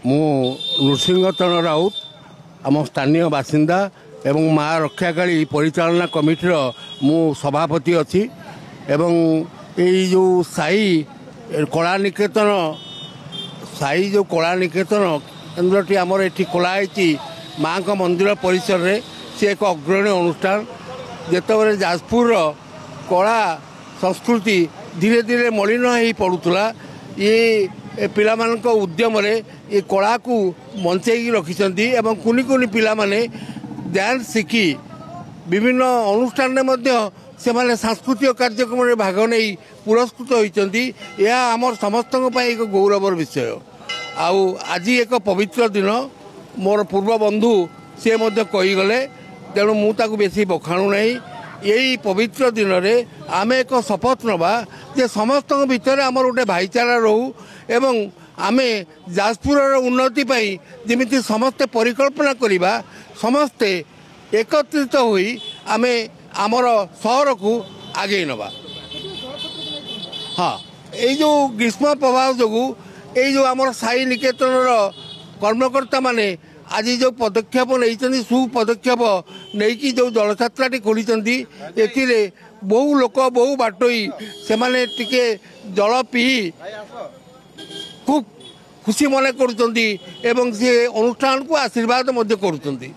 मु नृसिंहचरण राउत आम स्थानीय बासिंदा एवं माँ रक्षाकाली परिचालना कमिटीर मु सभापति अच्छी एवं यही जो साई कला निकेतन साई जो कला निकेतन केन्द्रटी आमर ये खोलाई माँ का मंदिर परिसर रे से एक अग्रणी अनुष्ठान जितेबाला जाजपुर कला संस्कृति धीरे धीरे मलिन हो पड़ूला ये पिलामानक उद्यम रे ये कला को बंचाई रखिंट एवं कुनि कुनि पिला माने डांस शिखी विभिन्न अनुष्ठान से माने सांस्कृतिक कार्यक्रम में भाग नहीं पुरस्कृत होती यह आमर समस्त एक गौरवर विषय आउ आज एक पवित्र दिन मोर पूर्व बंधु सी कहीगले तेणु मुझे बेसी बखाणु नहीं यही पवित्र दिन में आम एक शपथ नवा जे समस्त भितर आमर गोटे भाईचारा रहू एवं आम जाजपुर उन्नति जमी समस्ते परिकल्पना करवा समस्ते एकत्रित होई आम आमर सहर को आगे नवा। हाँ ये जो ग्रीष्म प्रभाव जो ये जो आमर साई निकेतन कर्मकर्ता माने आज जो पदक्षेप नहीं सुपदक्षेप नहीं जो जलछात्राटी खोली बहु लोक बहु बाटोई से माने टिके जल पी खूब खुशी मन करुँच एवं से अनुष्ठान को आशीर्वाद करुँच।